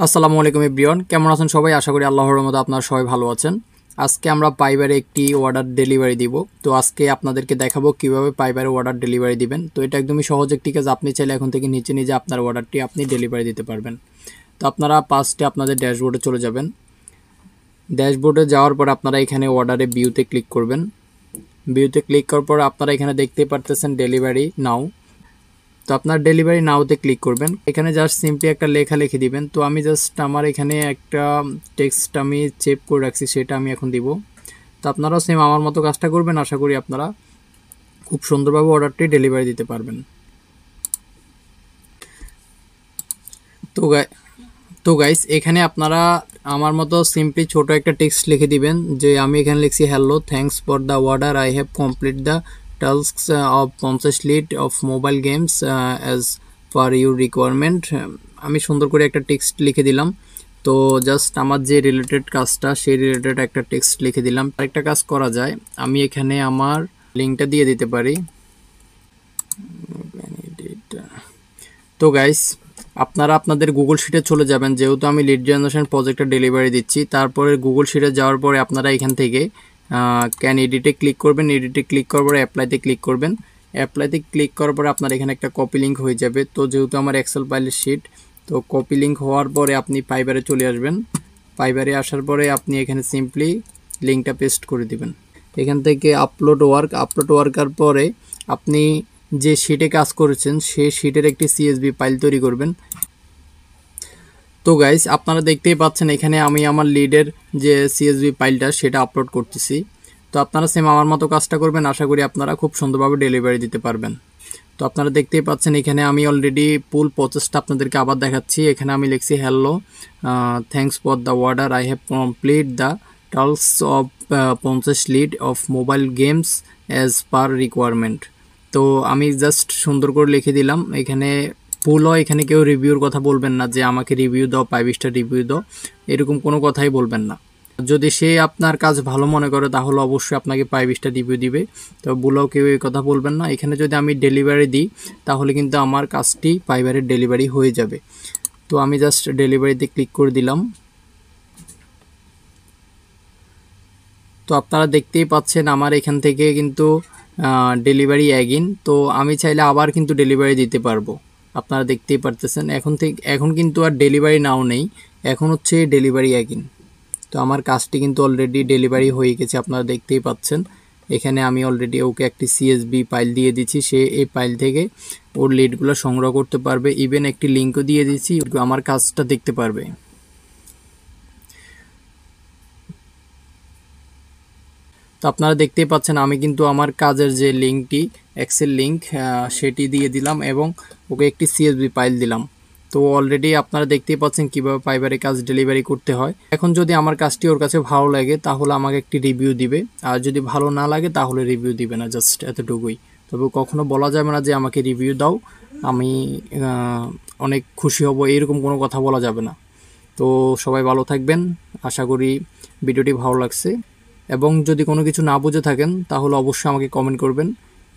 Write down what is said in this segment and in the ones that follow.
আসসালামু আলাইকুম এভরিওয়ান, কেমন আছেন সবাই? আশা করি আল্লাহর রহমতে আপনারা সবাই ভালো আছেন। আজকে আমরা পাইবারে একটি অর্ডার ডেলিভারি দিব। তো আজকে আপনাদেরকে দেখাবো কিভাবে পাইবারে অর্ডার ডেলিভারি দিবেন। তো এটা একদমই সহজ একটি কাজ। আপনি চাইলে এখন থেকে নিজে আপনার অর্ডারটি আপনি ডেলিভারি দিতে পারবেন। তো আপনারা ফার্স্টে আপনাদের ড্যাশবোর্ডে চলে যাবেন। ড্যাশবোর্ডে যাওয়ার পর আপনারা এখানে অর্ডারে ভিউতে ক্লিক করবেন। ভিউতে ক্লিক করার পর আপনারা এখানে দেখতেই পারতেছেন ডেলিভারি নাও। তো আপনার ডেলিভারি নাওতে ক্লিক করবেন। এখানে জাস্ট সিম্পলি একটা লেখা লিখে দিবেন। তো আমি জাস্ট আমার এখানে একটা টেক্সট আমি সেভ করে রাখছি, সেটা আমি এখন দিব। তো আপনারাও সেম আমার মতো কাজটা করবেন। আশা করি আপনারা খুব সুন্দরভাবে অর্ডারটি ডেলিভারি দিতে পারবেন। তো তো গাইস, এখানে আপনারা আমার মতো সিম্পলি ছোট একটা টেক্সট লিখে দিবেন। যে আমি এখানে লিখছি, hello, thanks for the order, I have complete the task of 50 lead of mobile games as per your requirement. আমি সুন্দর করে একটা টেক্সট লিখে দিলাম। তো জাস্ট আমার যে রিলেটেড কাজটা, সেই রিলেটেড একটা টেক্সট লিখে দিলাম। আরেকটা কাজ করা যায়, আমি এখানে আমার লিঙ্কটা দিয়ে দিতে পারি। তো গাইস, আপনারা আপনাদের গুগল শিটে চলে যাবেন। যেহেতু আমি লিড জেনারেশন প্রজেক্টের ডেলিভারি দিচ্ছি, তারপরে গুগল শিটে যাওয়ার পরে আপনারা এখান থেকে ক্যান এডিটে ক্লিক করবেন। এডিটে ক্লিক করার পরে অ্যাপ্লাইতে ক্লিক করবেন। অ্যাপ্লাইতে ক্লিক করার পরে আপনার এখানে একটা কপি লিঙ্ক হয়ে যাবে। তো যেহেতু আমার এক্সেল ফাইলের শিট, তো কপি লিঙ্ক হওয়ার পরে আপনি পাইবারে চলে আসবেন। পাইবারে আসার পরে আপনি এখানে সিম্পলি লিঙ্কটা পেস্ট করে দিবেন। এখান থেকে আপলোড ওয়ার্কার পরে আপনি যে শিটে কাজ করেছেন সেই শিটের একটি সিএসভি ফাইল তৈরি করবেন। তো গাইস, আপনারা দেখতেই পাচ্ছেন এখানে আমি আমার লিডের যে সিএসভি ফাইলটা সেটা আপলোড করতেছি। তো আপনারা সেম আমার মতো কাজটা করবেন। আশা করি আপনারা খুব সুন্দরভাবে ডেলিভারি দিতে পারবেন। তো আপনারা দেখতেই পাচ্ছেন এখানে আমি অলরেডি ফুল প্রসেসটা আপনাদেরকে আবার দেখাচ্ছি। এখানে আমি লিখছি, hello, thanks for the order, I have complete the task of 50 lead of mobile games as per requirement. তো আমি জাস্ট সুন্দর করে লিখে দিলাম। এখানে ভুলও, এখানে কেউ রিভিউর কথা বলবেন না যে আমাকে রিভিউ দাও, 5 স্টার রিভিউ দাও, এরকম কোনো কথাই বলবেন না। যদি সে আপনার কাজ ভালো মনে করে তাহলে অবশ্যই আপনাকে 5 স্টার রিভিউ দিবে। তো ভুলও কেউ এই কথা বলবেন না। এখানে যদি আমি ডেলিভারি দিই তাহলে কিন্তু আমার কাজটি পাইবারের ডেলিভারি হয়ে যাবে। তো আমি জাস্ট ডেলিভারিতে ক্লিক করে দিলাম। তো আপনারা দেখতেই পাচ্ছেন আমার এখান থেকে কিন্তু ডেলিভারি অ্যাগিন। তো আমি চাইলে আবার কিন্তু ডেলিভারি দিতে পারবো। আপনারা দেখতেই পারতেছেন এখন কিন্তু আর ডেলিভারি নাও নেই, এখন হচ্ছে ডেলিভারি অ্যাগিন। তো আমার কাজটি কিন্তু অলরেডি ডেলিভারি হয়ে গেছে, আপনারা দেখতেই পাচ্ছেন। এখানে আমি অলরেডি ওকে একটি সিএসভি ফাইল দিয়ে দিচ্ছি। সে এই ফাইল থেকে ওর লিডগুলো সংগ্রহ করতে পারবে। ইভেন একটি লিঙ্কও দিয়ে দিচ্ছি, আমার কাজটা দেখতে পারবে। তো আপনারা দেখতেই পাচ্ছেন আমি কিন্তু আমার কাজের যে লিঙ্কটি, এক্সেল লিঙ্ক, সেটি দিয়ে দিলাম এবং ওকে একটি সিএসভি ফাইল দিলাম। তো অলরেডি আপনারা দেখতেই পাচ্ছেন কিভাবে পাইবারে কাজ ডেলিভারি করতে হয়। এখন যদি আমার কাজটি ওর কাছে ভালো লাগে তাহলে আমাকে একটি রিভিউ দিবে, আর যদি ভালো না লাগে তাহলে রিভিউ দিবে না, জাস্ট এতটুকুই। তবে কখনো বলা যাবে না যে আমাকে রিভিউ দাও, আমি অনেক খুশি হব, এরকম কোনো কথা বলা যাবে না। তো সবাই ভালো থাকবেন। আশা করি ভিডিওটি ভালো লাগছে, এবং যদি কোনো কিছু না বুঝে থাকেন তাহলে অবশ্যই আমাকে কমেন্ট করবেন।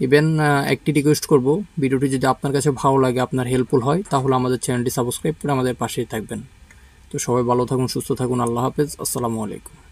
ইভেন একটি রিকোয়েস্ট করব, ভিডিওটি যদি আপনার কাছে ভালো লাগে, আপনার হেল্পফুল হয়, তাহলে আমাদের চ্যানেলটি সাবস্ক্রাইব করে আমাদের পাশেই থাকবেন। তো সবাই ভালো থাকুন, সুস্থ থাকুন। আল্লাহ হাফেজ। আসসালামু আলাইকুম।